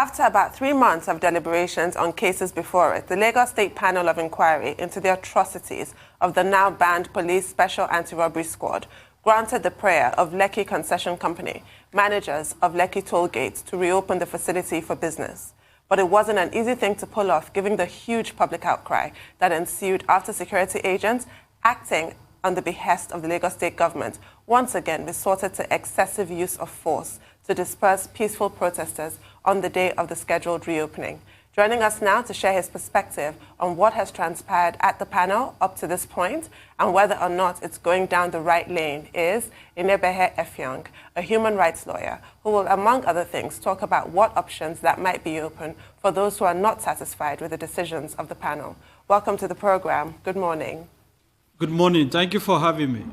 After about 3 months of deliberations on cases before it, the Lagos State Panel of Inquiry into the atrocities of the now banned Police Special Anti-Robbery Squad granted the prayer of Lekki Concession Company, managers of Lekki Toll Gate, to reopen the facility for business. But it wasn't an easy thing to pull off, given the huge public outcry that ensued after security agents, acting on the behest of the Lagos State government, once again resorted to excessive use of force to disperse peaceful protesters on the day of the scheduled reopening. Joining us now to share his perspective on what has transpired at the panel up to this point and whether or not it's going down the right lane is Inibehe Effiong, a human rights lawyer, who will, among other things, talk about what options that might be open for those who are not satisfied with the decisions of the panel. Welcome to the program. Good morning. Good morning. Thank you for having me.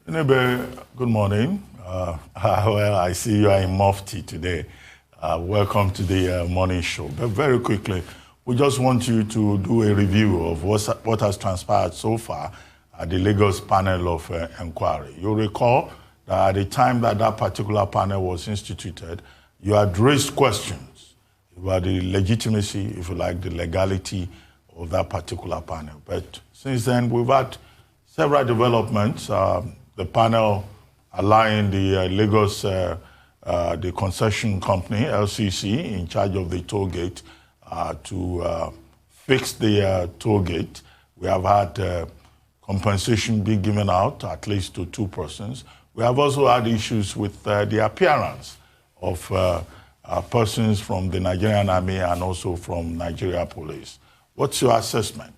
Inibehe, good morning. Well, I see you are in Mufti today. Welcome to the morning show. But very quickly, we just want you to do a review of what has transpired so far at the Lagos panel of inquiry. You'll recall that at the time that that particular panel was instituted, you had raised questions about the legitimacy, if you like, the legality of that particular panel. But since then, we've had several developments. The panel allowing the Lagos, the concession company, LCC, in charge of the toll gate, to fix the toll gate. We have had compensation being given out, at least to 2 persons. We have also had issues with the appearance of persons from the Nigerian Army and also from Nigeria Police. What's your assessment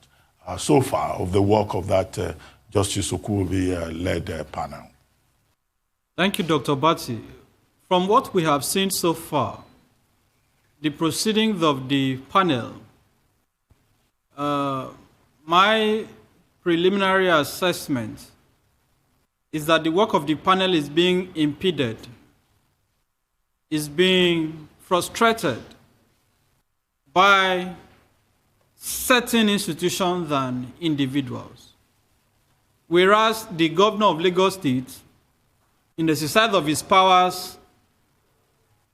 so far of the work of that Justice Okuwobi-led panel? Thank you, Dr. Batsi. From what we have seen so far, the proceedings of the panel, my preliminary assessment is that the work of the panel is being impeded, is being frustrated by certain institutions and individuals. Whereas the governor of Lagos State, in the exercise of his powers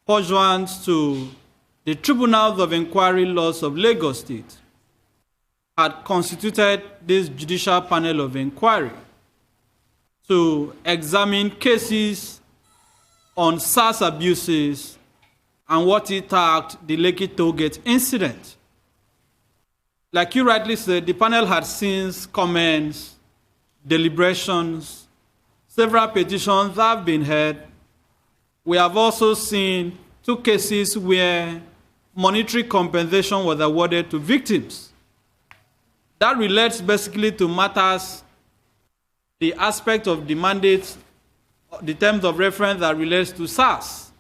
pursuant to the Tribunals of Inquiry laws of Lagos State, had constituted this judicial panel of inquiry to examine cases on Sars abuses and what it tagged the Lekki Toll Gate incident. Like you rightly said, the panel had since comments, deliberations, several petitions have been heard. We have also seen 2 cases where monetary compensation was awarded to victims. That relates basically to matters, the aspect of the mandate, the terms of reference that relates to Sars.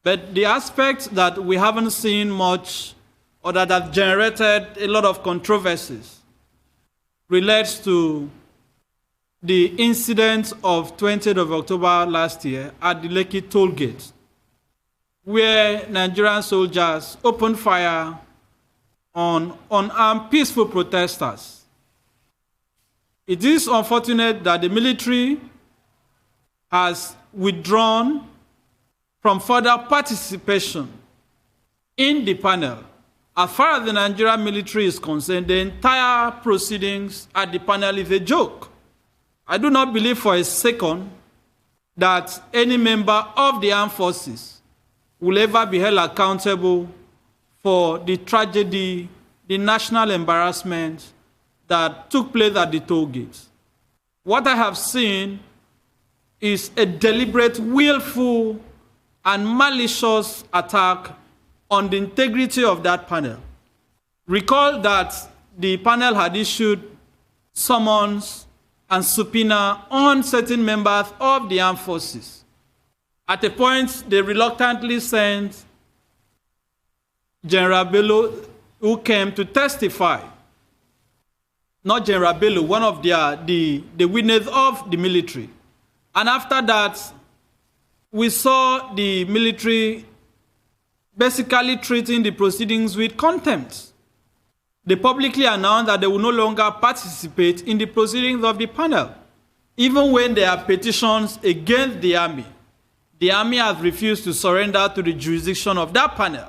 But the aspect that we haven't seen much or that has generated a lot of controversies relates to the incident of 20th of October last year at the Lekki Toll Gate, where Nigerian soldiers opened fire on unarmed peaceful protesters. It is unfortunate that the military has withdrawn from further participation in the panel. As far as the Nigerian military is concerned, the entire proceedings at the panel is a joke. I do not believe for a second that any member of the armed forces will ever be held accountable for the tragedy, the national embarrassment that took place at the toll gate. What I have seen is a deliberate, willful, and malicious attack on the integrity of that panel. Recall that the panel had issued summons and subpoena on certain members of the armed forces. At a point, they reluctantly sent General Bello, who came to testify. Not General Bello, one of the witnesses of the military. And after that, we saw the military basically treating the proceedings with contempt. They publicly announced that they will no longer participate in the proceedings of the panel, even when there are petitions against the army. The army has refused to surrender to the jurisdiction of that panel.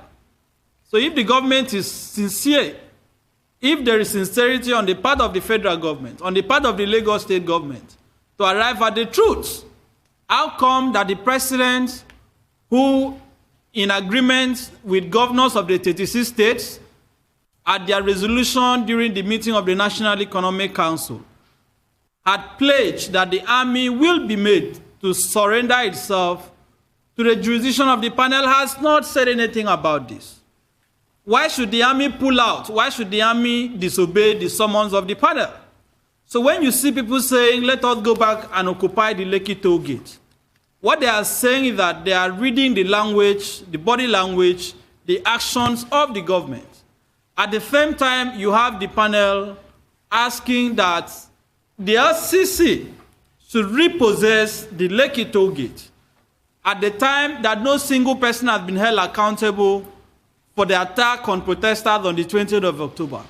So if the government is sincere, if there is sincerity on the part of the federal government, on the part of the Lagos state government, to arrive at the truth, how come that the president, who in agreement with governors of the 36 states, at their resolution during the meeting of the National Economic Council, had pledged that the army will be made to surrender itself to the jurisdiction of the panel, has not said anything about this? Why should the army pull out? Why should the army disobey the summons of the panel? So when you see people saying, let us go back and occupy the Lekki Toll Gate, what they are saying is that they are reading the language, the body language, the actions of the government. At the same time, you have the panel asking that the LCC should repossess the Lekki Toll Gate at the time that no single person has been held accountable for the attack on protesters on the 20th of October.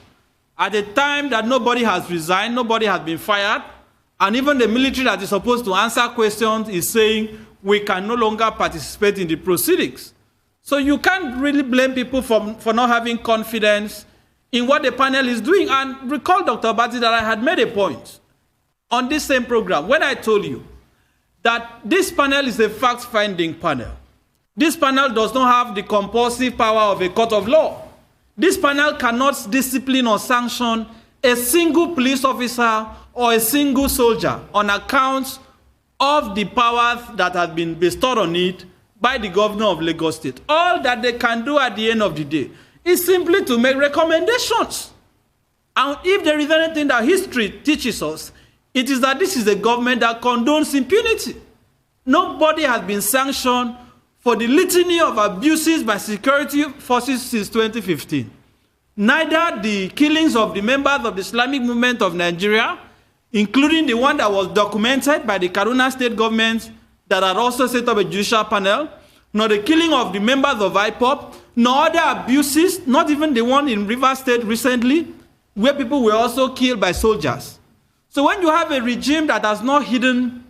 At the time that nobody has resigned, nobody has been fired, and even the military that is supposed to answer questions is saying we can no longer participate in the proceedings. So you can't really blame people for not having confidence in what the panel is doing. And recall, Dr. Bati, that I had made a point on this same program when I told you that this panel is a fact-finding panel. This panel does not have the compulsive power of a court of law. This panel cannot discipline or sanction a single police officer or a single soldier on account of the powers that have been bestowed on it by the governor of Lagos State. All that they can do at the end of the day is simply to make recommendations. And if there is anything that history teaches us, it is that this is a government that condones impunity. Nobody has been sanctioned for the litany of abuses by security forces since 2015. Neither the killings of the members of the Islamic movement of Nigeria, including the one that was documented by the Kaduna state government that had also set up a judicial panel, nor the killing of the members of IPOP, nor other abuses, not even the one in Rivers State recently, where people were also killed by soldiers. So when you have a regime that has not hidden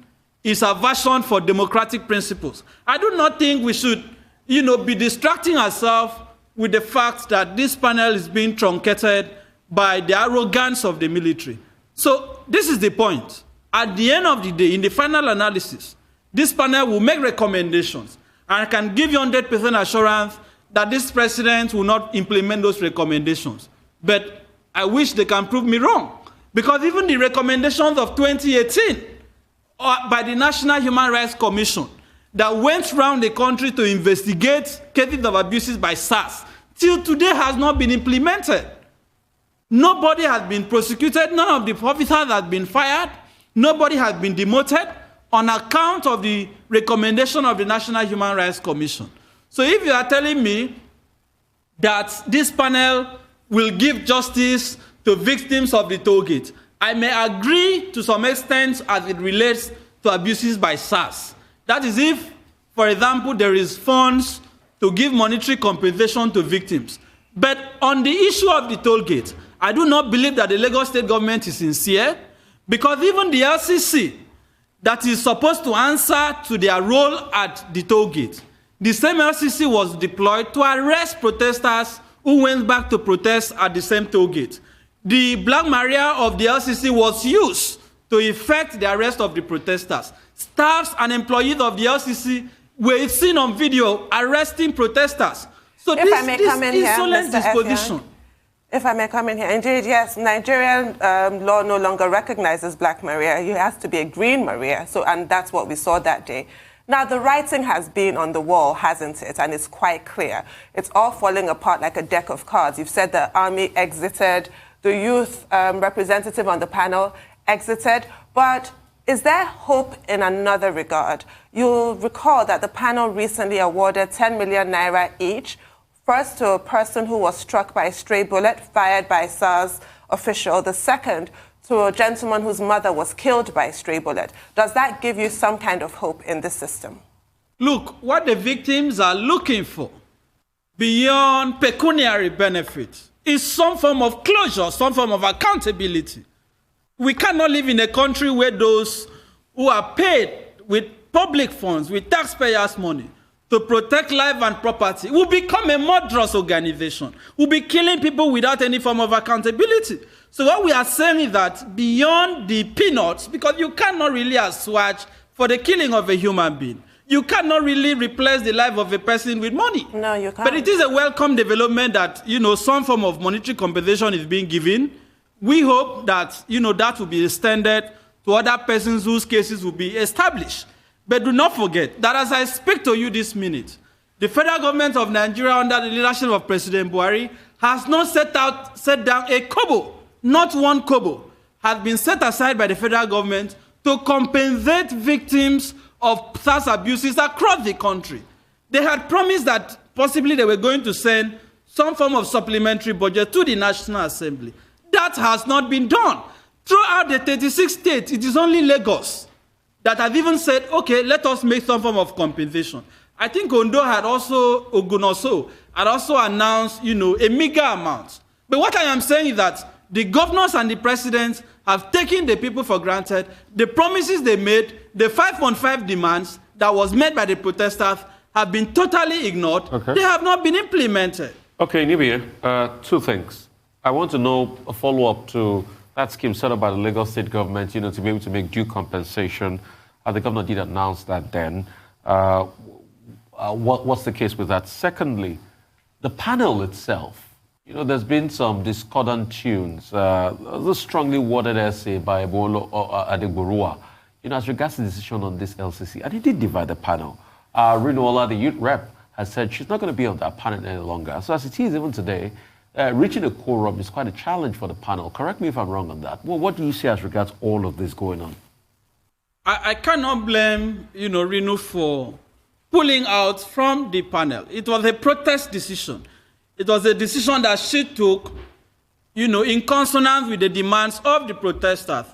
its aversion for democratic principles, I do not think we should, be distracting ourselves with the fact that this panel is being truncated by the arrogance of the military. So this is the point. At the end of the day, in the final analysis, this panel will make recommendations. And I can give you 100% assurance that this president will not implement those recommendations. But I wish they can prove me wrong. Because even the recommendations of 2018 by the National Human Rights Commission that went around the country to investigate cases of abuses by Sars, till today has not been implemented. Nobody has been prosecuted. None of the officers have been fired. Nobody has been demoted on account of the recommendation of the National Human Rights Commission. So if you are telling me that this panel will give justice to victims of the toll gate, I may agree to some extent as it relates to abuses by Sars. That is if, for example, there is funds to give monetary compensation to victims. But on the issue of the toll gate, I do not believe that the Lagos state government is sincere, because even the LCC that is supposed to answer to their role at the toll gate, the same LCC was deployed to arrest protesters who went back to protest at the same toll gate. The Black Maria of the LCC was used to effect the arrest of the protesters. Staffs and employees of the LCC were seen on video arresting protesters. So If I may come in here, insolent Mr. disposition. Effiong, if I may come in here, indeed, yes, Nigerian law no longer recognizes Black Maria. It has to be a Green Maria, and that's what we saw that day. Now, the writing has been on the wall, hasn't it? And it's quite clear. It's all falling apart like a deck of cards. You've said the army exited, the youth representative on the panel exited, but is there hope in another regard? You'll recall that the panel recently awarded 10 million naira each, first to a person who was struck by a stray bullet fired by a Sars official, the second to a gentleman whose mother was killed by a stray bullet. Does that give you some kind of hope in this system? Look, what the victims are looking for, beyond pecuniary benefits, is some form of closure, some form of accountability. We cannot live in a country where those who are paid with public funds, with taxpayers' money, to protect life and property will become a murderous organization, will be killing people without any form of accountability. So what we are saying is that beyond the peanuts, because you cannot really assuage for the killing of a human being, you cannot really replace the life of a person with money. No, you can't. But it is a welcome development that, some form of monetary compensation is being given. We hope that, that will be extended to other persons whose cases will be established. But do not forget that as I speak to you this minute, the federal government of Nigeria under the leadership of President Buhari has not set down a kobo, not one kobo, has been set aside by the federal government to compensate victims of Sars abuses across the country. They had promised that possibly they were going to send some form of supplementary budget to the National Assembly. That has not been done. Throughout the 36 states, it is only Lagos that have even said, okay, let us make some form of compensation. I think Ogun had also announced, a meager amount. But what I am saying is that the governors and the presidents have taken the people for granted. The promises they made, the 5.5 demands that was made by the protesters have been totally ignored. Okay. They have not been implemented. Okay, Inibehe, two things. I want to know a follow-up to that scheme set up by the Lagos state government, to be able to make due compensation. The governor did announce that then. What's the case with that? Secondly, the panel itself. There's been some discordant tunes. A strongly worded essay by Bolo Adegborua, as regards to the decision on this LCC. And he did divide the panel. Rinuola, the youth rep, has said she's not going to be on that panel any longer. So as it is even today, reaching a quorum is quite a challenge for the panel. Correct me if I'm wrong on that. Well, what do you see as regards all of this going on? I cannot blame, Rinu for pulling out from the panel. It was a protest decision. It was a decision that she took, in consonance with the demands of the protesters,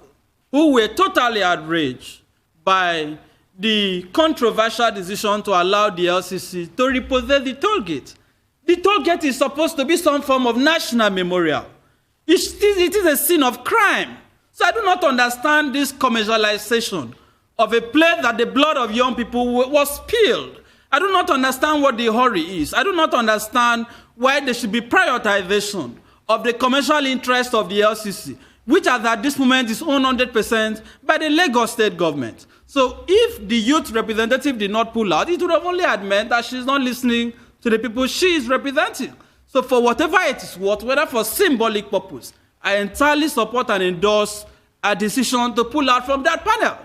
who were totally outraged by the controversial decision to allow the LCC to repossess the toll gate. The toll gate is supposed to be some form of national memorial. It is a scene of crime. So I do not understand this commercialization of a place that the blood of young people was spilled. I do not understand what the hurry is. I do not understand why there should be prioritization of the commercial interest of the LCC, which at this moment is owned 100% by the Lagos state government. So if the youth representative did not pull out, it would have only meant that she's not listening to the people she is representing. So for whatever it is worth, whether for symbolic purpose, I entirely support and endorse a decision to pull out from that panel.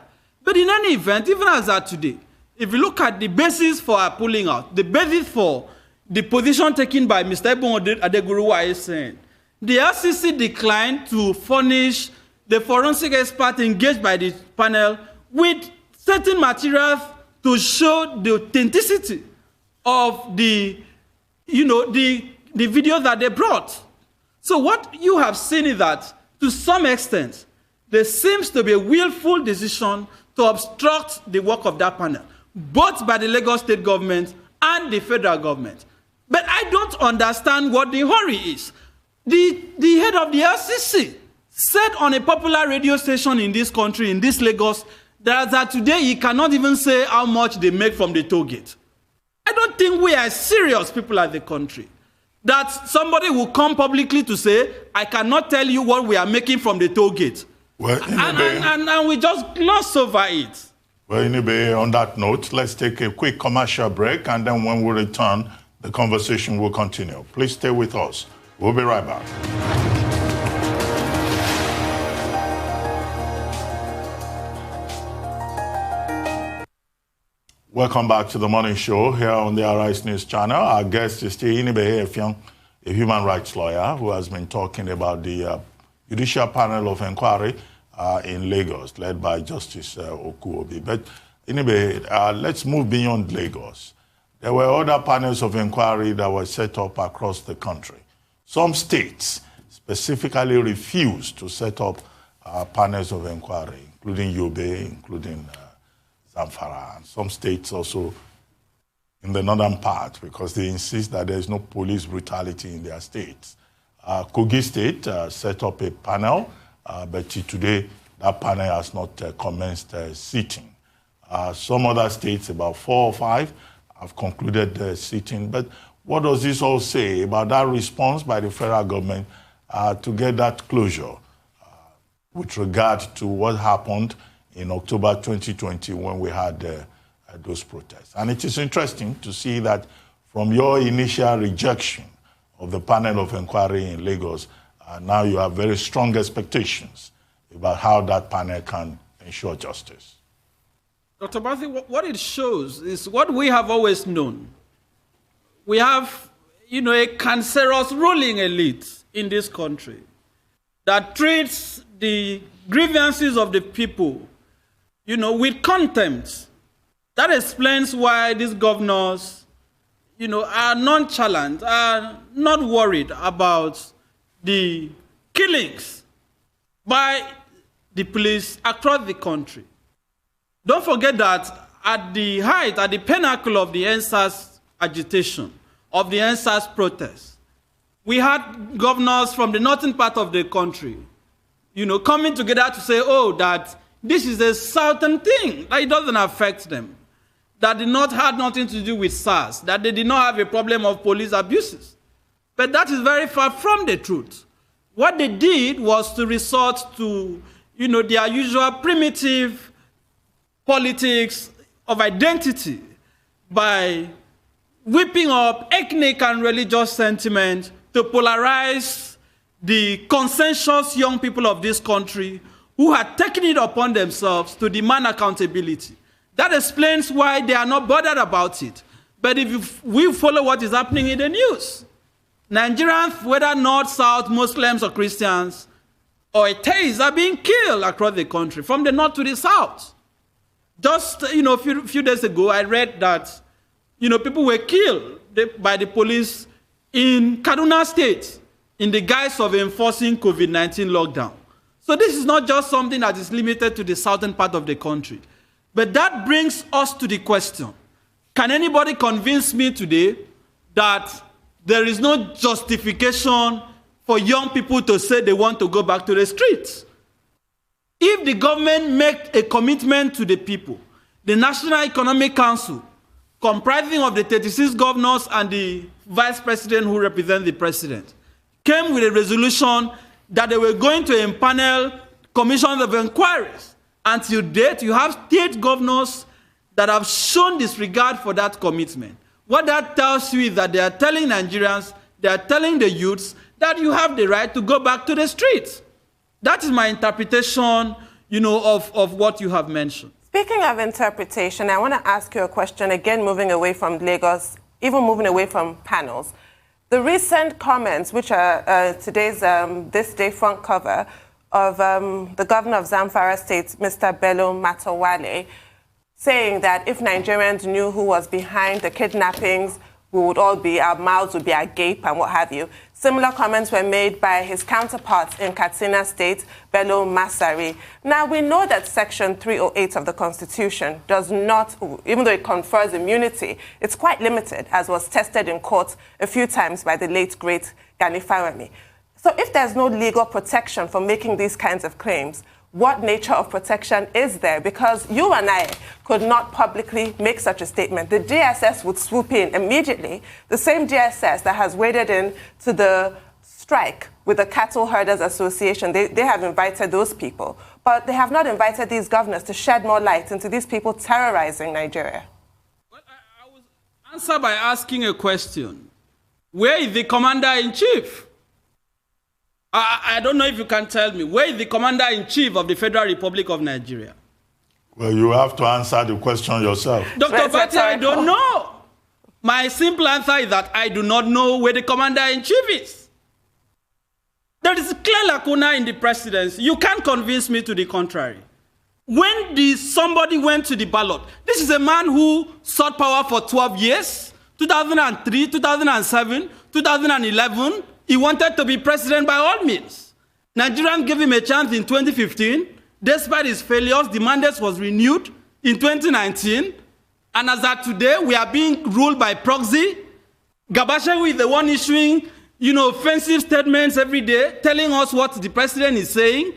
But in any event, even as at today, if you look at the basis for our pulling out, the basis for the position taken by Mr. Ebon Adeguruwa is saying, the LCC declined to furnish the forensic expert engaged by the panel with certain materials to show the authenticity of the videos that they brought. So what you have seen is that, to some extent, there seems to be a willful decision to obstruct the work of that panel, both by the Lagos state government and the federal government. But I don't understand what the hurry is. The head of the LCC said on a popular radio station in this country, in this Lagos, that today he cannot even say how much they make from the toll gate. I don't think we are serious people at the country. That somebody will come publicly to say, I cannot tell you what we are making from the toll gate. Well, and we just gloss over it. Well, Inibehe, on that note, let's take a quick commercial break, and then when we return, the conversation will continue. Please stay with us. We'll be right back. Welcome back to the morning show here on the Arise News channel. Our guest is still Inibehe Effiong, a human rights lawyer who has been talking about the judicial panel of inquiry in Lagos, led by Justice Okuobi. But Inibehe, let's move beyond Lagos. There were other panels of inquiry that were set up across the country. Some states specifically refused to set up panels of inquiry, including Yobe, including Zamfara, and some states also in the northern part, because they insist that there is no police brutality in their states. Kogi State set up a panel, but today that panel has not commenced sitting. Some other states, about 4 or 5, have concluded the sitting. But what does this all say about that response by the federal government to get that closure with regard to what happened in October 2020 when we had those protests? And it is interesting to see that from your initial rejection of the panel of inquiry in Lagos, now you have very strong expectations about how that panel can ensure justice. Dr. Barthi, what it shows is what we have always known. We have, a cancerous ruling elite in this country that treats the grievances of the people, with contempt. That explains why these governors, are nonchalant, are not worried about the killings by the police across the country. Don't forget that at the height, at the pinnacle of the NSAS agitation, of the NSAS protest, we had governors from the northern part of the country, coming together to say, that this is a southern thing, that it doesn't affect them, that the North had nothing to do with SARS, that they did not have a problem of police abuses. But that is very far from the truth. What they did was to resort to, their usual primitive politics of identity by whipping up ethnic and religious sentiment to polarize the conscientious young people of this country who had taken it upon themselves to demand accountability. That explains why they are not bothered about it. But if we follow what is happening in the news, Nigerians, whether North, South, Muslims or Christians, or atheists, are being killed across the country, from the North to the South. Just, a few days ago, I read that, people were killed by the police in Kaduna State in the guise of enforcing COVID-19 lockdown. So this is not just something that is limited to the southern part of the country. But that brings us to the question, can anybody convince me today that there is no justification for young people to say they want to go back to the streets? If the government makes a commitment to the people, the National Economic Council, comprising of the 36 governors and the vice president who represent the president, came with a resolution that they were going to empanel commissions of inquiries. Until date, you have state governors that have shown disregard for that commitment. What that tells you is that they are telling Nigerians, they are telling the youths that you have the right to go back to the streets. That is my interpretation, of what you have mentioned. Speaking of interpretation, I want to ask you a question, again, moving away from Lagos, even moving away from panels. The recent comments, which are today's This Day front cover, of the governor of Zamfara State, Mr. Bello Matawalle, saying that if Nigerians knew who was behind the kidnappings, we would all be, our mouths would be agape and what have you. Similar comments were made by his counterparts in Katsina State, Bello Masari. Now, we know that Section 308 of the Constitution does not, even though it confers immunity, it's quite limited, as was tested in court a few times by the late, great Gani Fawehinmi. So if there's no legal protection for making these kinds of claims, what nature of protection is there? Because you and I could not publicly make such a statement. The DSS would swoop in immediately. The same DSS that has waded in to the strike with the Cattle Herders Association, they have invited those people. But they have not invited these governors to shed more light into these people terrorizing Nigeria. Well, I will answer by asking a question. Where is the commander-in-chief? I don't know if you can tell me, where is the commander-in-chief of the Federal Republic of Nigeria? Well, you have to answer the question yourself. Dr. Barthi, I don't know. My simple answer is that I do not know where the commander-in-chief is. There is a clear lacuna in the presidency. You can't convince me to the contrary. When somebody went to the ballot, this is a man who sought power for 12 years, 2003, 2007, 2011, he wanted to be president by all means. Nigerians gave him a chance in 2015. Despite his failures, the mandate was renewed in 2019. And as of today, we are being ruled by proxy. Gabashewu is the one issuing, offensive statements every day, telling us what the president is saying,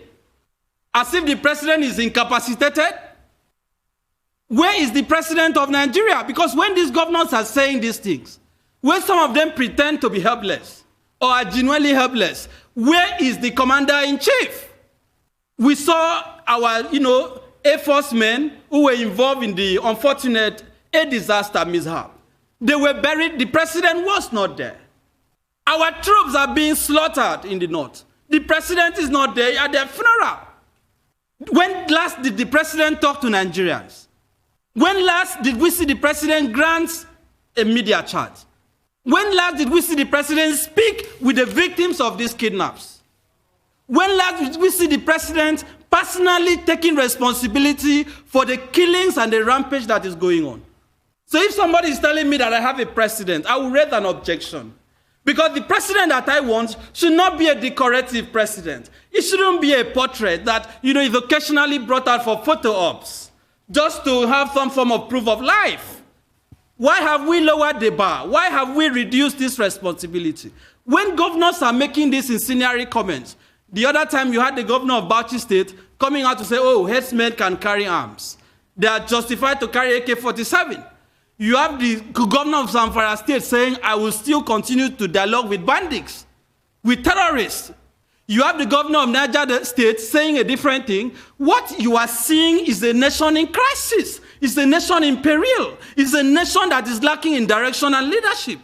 as if the president is incapacitated. Where is the president of Nigeria? Because when these governors are saying these things, when some of them pretend to be helpless or are genuinely helpless, where is the commander-in-chief? We saw our, Air Force men who were involved in the unfortunate air disaster mishap. They were buried. The president was not there. Our troops are being slaughtered in the north. The president is not there at their funeral. When last did the president talk to Nigerians? When last did we see the president grant a media charge? When last did we see the president speak with the victims of these kidnaps? When last did we see the president personally taking responsibility for the killings and the rampage that is going on? So if somebody is telling me that I have a president, I will raise an objection. Because the president that I want should not be a decorative president. It shouldn't be a portrait that, is occasionally brought out for photo ops, just to have some form of proof of life. Why have we lowered the bar? Why have we reduced this responsibility? When governors are making these incendiary comments, the other time you had the governor of Bauchi State coming out to say, herdsmen can carry arms. They are justified to carry AK-47. You have the governor of Zamfara State saying, I will still continue to dialogue with bandits, with terrorists. You have the governor of Niger State saying a different thing. What you are seeing is a nation in crisis. It's a nation in peril. It's a nation that is lacking in direction and leadership.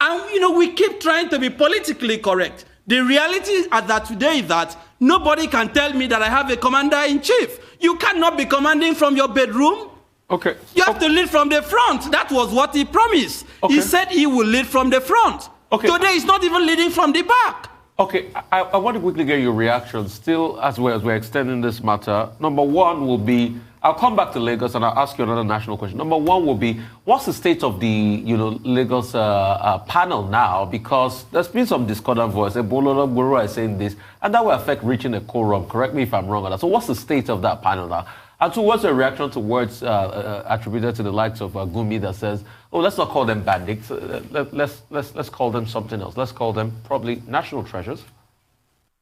And, we keep trying to be politically correct. The reality as that today is that nobody can tell me that I have a commander-in-chief. You cannot be commanding from your bedroom. Okay. You have to lead from the front. That was what he promised. Okay. He said he will lead from the front. Okay. Today he's not even leading from the back. Okay, I want to quickly get your reaction still as we're extending this matter. Number one will be, I'll come back to Lagos and I'll ask you another national question. Number one will be, what's the state of the Lagos panel now? Because there's been some discordant voice. Ebolo Guru is saying this, and that will affect reaching a quorum. Correct me if I'm wrong on that. So what's the state of that panel now? And two, what's your reaction to words attributed to the likes of Gumi that says, let's not call them bandits, let's call them something else. Let's call them probably national treasures.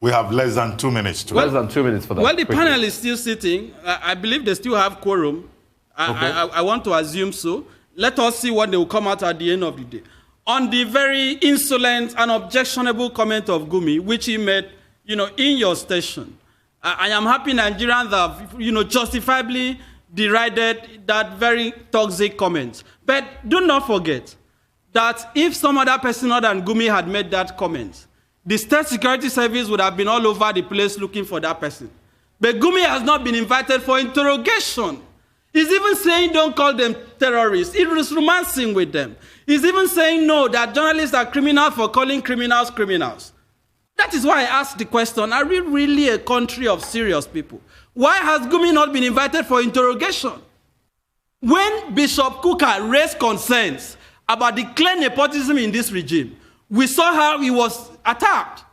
We have less than 2 minutes to less than 2 minutes for that. Well, the panel is still sitting. I believe they still have quorum. I want to assume so. Let us see what they will come out at the end of the day. On the very insolent and objectionable comment of Gumi, which he made, in your station, I am happy Nigerians have, justifiably derided that very toxic comment. But do not forget that if some other person other than Gumi had made that comment, the State Security Service would have been all over the place looking for that person. But Gumi has not been invited for interrogation. He's even saying don't call them terrorists. He is romancing with them. He's even saying no, that journalists are criminals for calling criminals criminals. That is why I asked the question, are we really a country of serious people? Why has Gumi not been invited for interrogation? When Bishop Kuka raised concerns about the clear nepotism in this regime, we saw how he was attacked.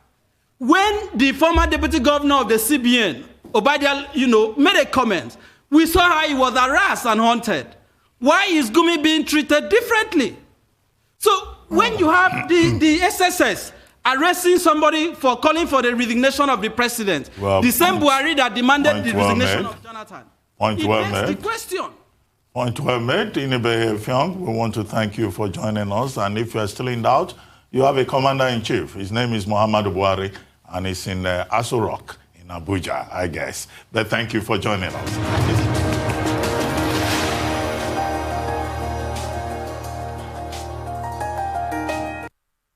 When the former deputy governor of the CBN, Obadia, made a comment, we saw how he was harassed and haunted. Why is Gumi being treated differently? So when you have the SSS arresting somebody for calling for the resignation of the president, the same Buhari that demanded the resignation of Jonathan, Point well made. The question. Point well made. Inibehe Effiong, we want to thank you for joining us. And if you are still in doubt, you have a commander-in-chief. His name is Muhammadu Buhari, and he's in Aso Rock in Abuja, I guess. But thank you for joining us.